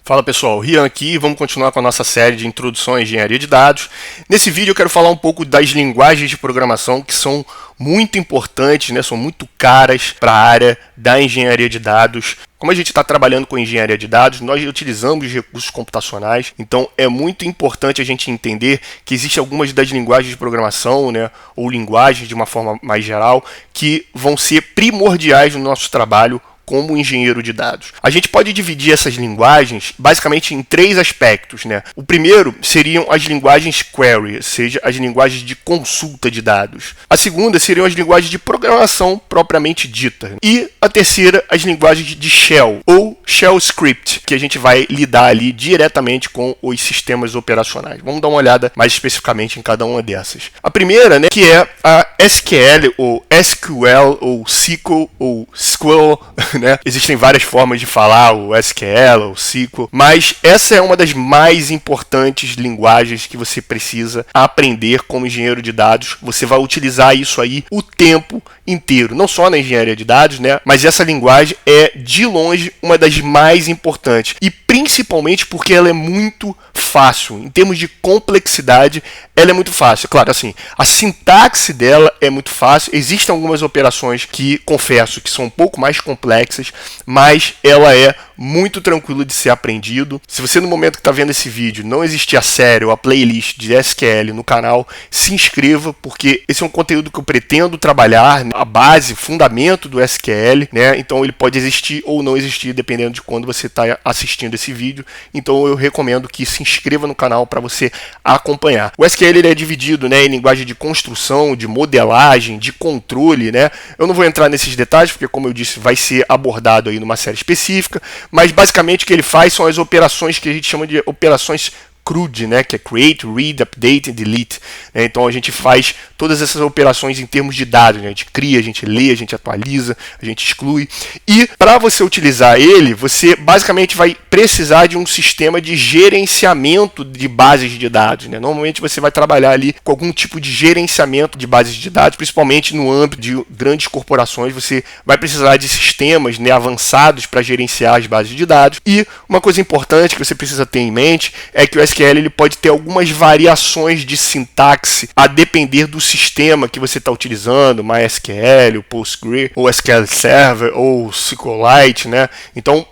Fala pessoal, Rian aqui, vamos continuar com a nossa série de introdução à engenharia de dados. Nesse vídeo eu quero falar um pouco das linguagens de programação que são muito importantes, né? São muito caras para a área da engenharia de dados. Como a gente está trabalhando com engenharia de dados, nós utilizamos recursos computacionais, então é muito importante a gente entender que existem algumas das linguagens de programação, né, ou linguagens de uma forma mais geral, que vão ser primordiais no nosso trabalho como engenheiro de dados. A gente pode dividir essas linguagens basicamente em três aspectos, né? O primeiro seriam as linguagens query, ou seja, as linguagens de consulta de dados. A segunda seriam as linguagens de programação propriamente dita. E a terceira, as linguagens de shell ou shell script, que a gente vai lidar ali diretamente com os sistemas operacionais. Vamos dar uma olhada mais especificamente em cada uma dessas. A primeira, né, que é a SQL ou SQL ou SQL ou SQL, né? Existem várias formas de falar o SQL, o SQL, mas essa é uma das mais importantes linguagens que você precisa aprender como engenheiro de dados. Você vai utilizar isso aí o tempo inteiro, não só na engenharia de dados, né? Mas essa linguagem é de longe uma das mais importantes e principalmente porque ela é muito fácil. Em termos de complexidade, ela é muito fácil. Claro, assim, a sintaxe dela é muito fácil. Existem algumas operações que, confesso, que são um pouco mais complexas, mas ela é muito tranquilo de ser aprendido. Se você no momento que está vendo esse vídeo não existir a série ou a playlist de SQL no canal, se inscreva, porque esse é um conteúdo que eu pretendo trabalhar, a base, fundamento do SQL, né? Então ele pode existir ou não existir, dependendo de quando você está assistindo esse vídeo. Então eu recomendo que se inscreva no canal para você acompanhar. O SQL ele é dividido, né, em linguagem de construção, de modelagem, de controle, né? Eu não vou entrar nesses detalhes, porque como eu disse, vai ser abordado aí numa série específica, mas basicamente o que ele faz são as operações que a gente chama de operações CRUD, né, que é Create, Read, Update and Delete. Né? Então a gente faz todas essas operações em termos de dados, né? A gente cria, a gente lê, a gente atualiza, a gente exclui. E para você utilizar ele, você basicamente vai precisar de um sistema de gerenciamento de bases de dados. Né? Normalmente você vai trabalhar ali com algum tipo de gerenciamento de bases de dados, principalmente no âmbito de grandes corporações. Você vai precisar de sistemas, né, avançados para gerenciar as bases de dados. E uma coisa importante que você precisa ter em mente é que o SQL ele pode ter algumas variações de sintaxe a depender do sistema que você está utilizando, MySQL, o Postgre, ou SQL Server, ou SQLite, né? Então,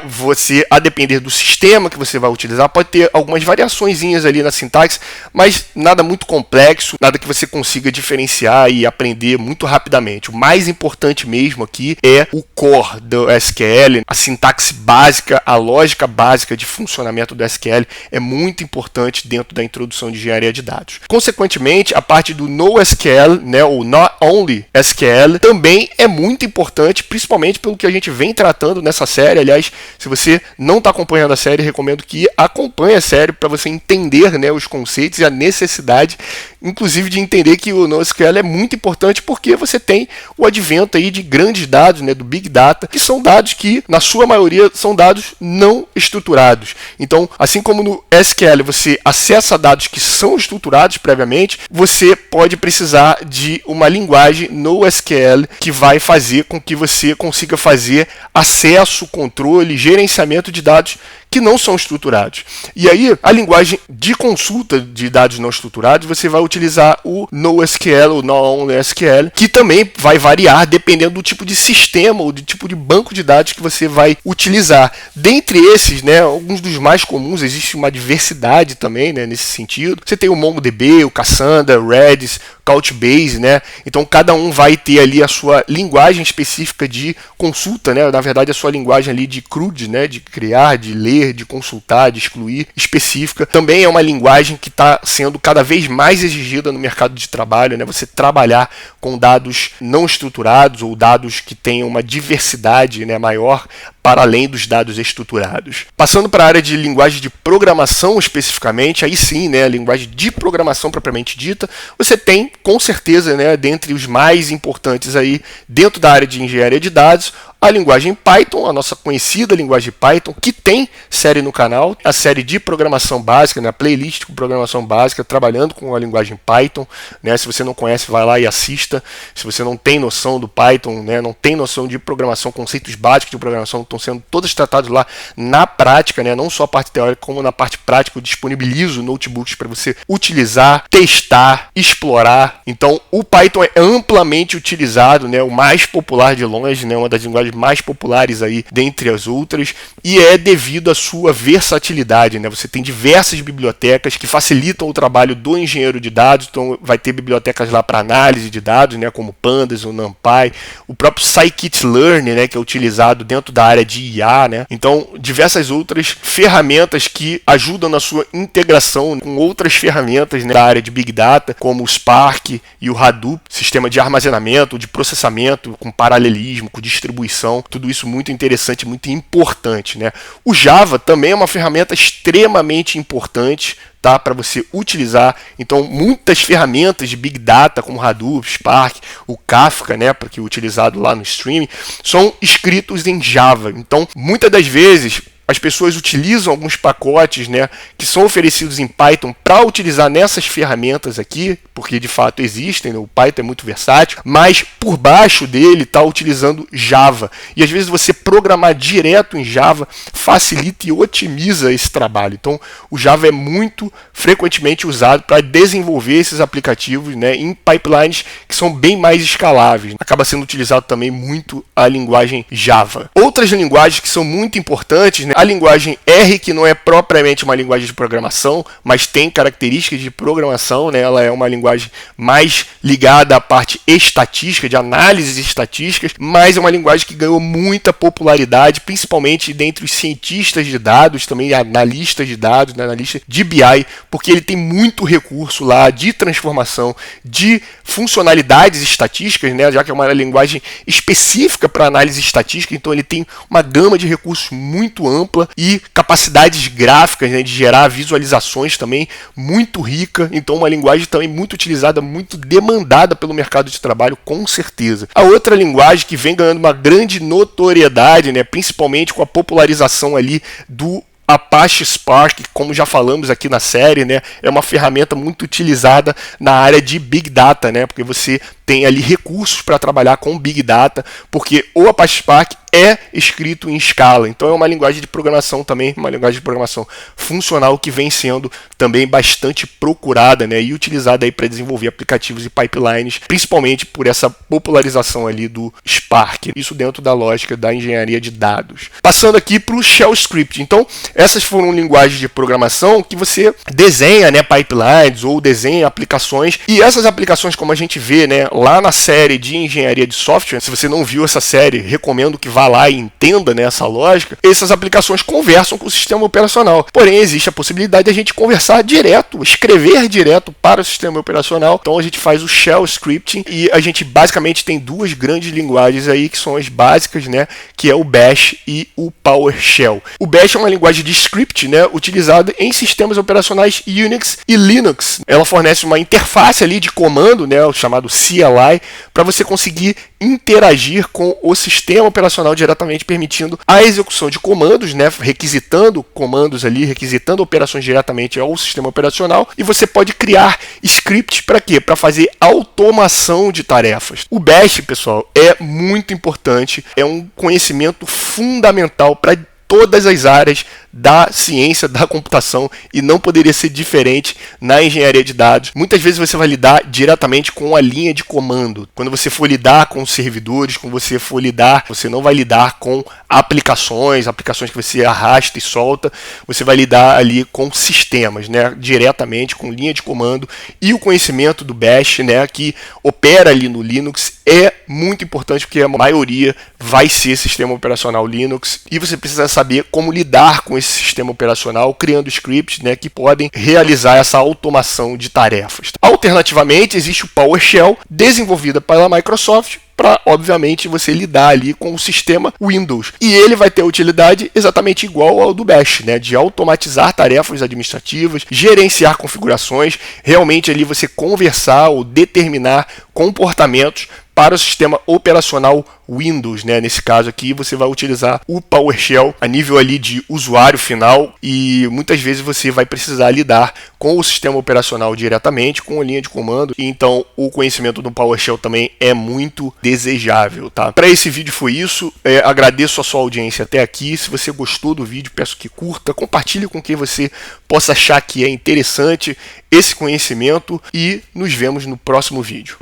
você, a depender do sistema que você vai utilizar, pode ter algumas variaçõezinhas ali na sintaxe, mas nada muito complexo, nada que você consiga diferenciar e aprender muito rapidamente. O mais importante mesmo aqui é o core do SQL, a sintaxe básica, a lógica básica de funcionamento do SQL é muito importante dentro da introdução de engenharia de dados. Consequentemente, a parte do NoSQL, né, ou Not Only SQL, também é muito importante, principalmente pelo que a gente vem tratando nessa série. Aliás, se você não está acompanhando a série, recomendo que acompanhe a série para você entender, né, os conceitos e a necessidade, inclusive, de entender que o NoSQL é muito importante porque você tem o advento aí de grandes dados, né, do Big Data, que são dados que, na sua maioria, são dados não estruturados. Então, assim como no SQL você acessa dados que são estruturados previamente, você pode precisar de uma linguagem no SQL que vai fazer com que você consiga fazer acesso, controle, gerenciamento de dados que não são estruturados. E aí, a linguagem de consulta de dados não estruturados, você vai utilizar o NoSQL, o NoSQL, que também vai variar dependendo do tipo de sistema ou do tipo de banco de dados que você vai utilizar. Dentre esses, né, alguns dos mais comuns, existe uma diversidade também, né, nesse sentido. Você tem o MongoDB, o Cassandra, o Redis, Couchbase, né? Então cada um vai ter ali a sua linguagem específica de consulta, né? Na verdade a sua linguagem ali de CRUD, né? De criar, de ler, de consultar, de excluir, específica. Também é uma linguagem que está sendo cada vez mais exigida no mercado de trabalho, né? Você trabalhar com dados não estruturados ou dados que tenham uma diversidade, né, maior para além dos dados estruturados. Passando para a área de linguagem de programação especificamente, aí sim, né, a linguagem de programação propriamente dita, você tem, com certeza, né, dentre os mais importantes aí dentro da área de engenharia de dados, a linguagem Python, a nossa conhecida linguagem Python, que tem série no canal, a série de programação básica, né, a playlist com programação básica, trabalhando com a linguagem Python, né, se você não conhece, vai lá e assista. Se você não tem noção do Python, né, não tem noção de programação, conceitos básicos de programação estão sendo todos tratados lá na prática, né, não só a parte teórica, como na parte prática. Eu disponibilizo notebooks para você utilizar, testar, explorar. Então, o Python é amplamente utilizado, né, o mais popular de longe, né, uma das linguagens mais populares aí dentre as outras, e é devido à sua versatilidade, né? Você tem diversas bibliotecas que facilitam o trabalho do engenheiro de dados. Então, vai ter bibliotecas lá para análise de dados, né, como Pandas, o NumPy, o próprio Scikit-learn, né, que é utilizado dentro da área de IA, né? Então, diversas outras ferramentas que ajudam na sua integração com outras ferramentas, né, da área de Big Data, como o Spark e o Hadoop, sistema de armazenamento, de processamento, com paralelismo, com distribuição, tudo isso muito interessante, muito importante, né? O Java também é uma ferramenta extremamente importante, tá, para você utilizar. Então, muitas ferramentas de Big Data, como Hadoop, Spark, o Kafka, né, porque é utilizado lá no streaming, são escritos em Java. Então, muitas das vezes, as pessoas utilizam alguns pacotes, né, que são oferecidos em Python para utilizar nessas ferramentas aqui, porque de fato existem, né? O Python é muito versátil, mas por baixo dele está utilizando Java. E às vezes você programar direto em Java facilita e otimiza esse trabalho. Então o Java é muito frequentemente usado para desenvolver esses aplicativos, né, em pipelines que são bem mais escaláveis. Acaba sendo utilizado também muito a linguagem Java. Outras linguagens que são muito importantes, né? A linguagem R, que não é propriamente uma linguagem de programação, mas tem características de programação, né? Ela é uma linguagem mais ligada à parte estatística, de análises estatísticas, mas é uma linguagem que ganhou muita popularidade, principalmente dentre os cientistas de dados, também analistas de dados, né? Analistas de BI, porque ele tem muito recurso lá de transformação, de funcionalidades estatísticas, né? Já que é uma linguagem específica para análise estatística, então ele tem uma gama de recursos muito ampla e capacidades gráficas, né, de gerar visualizações também muito rica. Então uma linguagem também muito utilizada, muito demandada pelo mercado de trabalho, com certeza. A outra linguagem que vem ganhando uma grande notoriedade, né, principalmente com a popularização ali do Apache Spark, como já falamos aqui na série, né, é uma ferramenta muito utilizada na área de Big Data, né, porque você tem ali recursos para trabalhar com Big Data, porque o Apache Spark é escrito em Scala. Então é uma linguagem de programação também, uma linguagem de programação funcional que vem sendo também bastante procurada, né, e utilizada aí para desenvolver aplicativos e pipelines, principalmente por essa popularização ali do Spark. Isso dentro da lógica da engenharia de dados. Passando aqui para o Shell Script. Então, essas foram linguagens de programação que você desenha, né, pipelines ou desenha aplicações, e essas aplicações, como a gente vê, né, lá na série de engenharia de software, se você não viu essa série, recomendo que vá lá e entenda, né, essa lógica. Essas aplicações conversam com o sistema operacional. Porém, existe a possibilidade de a gente conversar direto, escrever direto para o sistema operacional. Então a gente faz o Shell Scripting e a gente basicamente tem duas grandes linguagens aí que são as básicas, né, que é o Bash e o PowerShell. O Bash é uma linguagem de script, né, utilizada em sistemas operacionais Unix e Linux. Ela fornece uma interface ali de comando, né, o chamado CLI, para você conseguir interagir com o sistema operacional diretamente, permitindo a execução de comandos, né, requisitando comandos ali, requisitando operações diretamente ao sistema operacional, e você pode criar scripts para quê? Para fazer automação de tarefas. O Bash, pessoal, é muito importante, é um conhecimento fundamental para todas as áreas da ciência da computação e não poderia ser diferente na engenharia de dados. Muitas vezes você vai lidar diretamente com a linha de comando. Quando você for lidar com servidores, quando você for lidar, você não vai lidar com aplicações que você arrasta e solta, você vai lidar ali com sistemas, né, diretamente com linha de comando, e o conhecimento do Bash, né, que opera ali no Linux, é muito importante porque a maioria vai ser sistema operacional Linux e você precisa saber como lidar com esse sistema operacional, criando scripts, né, que podem realizar essa automação de tarefas. Alternativamente, existe o PowerShell, desenvolvida pela Microsoft, para, obviamente, você lidar ali com o sistema Windows. E ele vai ter utilidade exatamente igual ao do Bash, né, de automatizar tarefas administrativas, gerenciar configurações, realmente ali você conversar ou determinar comportamentos para o sistema operacional Windows, né? Nesse caso aqui, você vai utilizar o PowerShell a nível ali de usuário final e muitas vezes você vai precisar lidar com o sistema operacional diretamente, com a linha de comando. Então, o conhecimento do PowerShell também é muito desejável, tá? Para esse vídeo foi isso. Agradeço a sua audiência até aqui. Se você gostou do vídeo, peço que curta, compartilhe com quem você possa achar que é interessante esse conhecimento e nos vemos no próximo vídeo.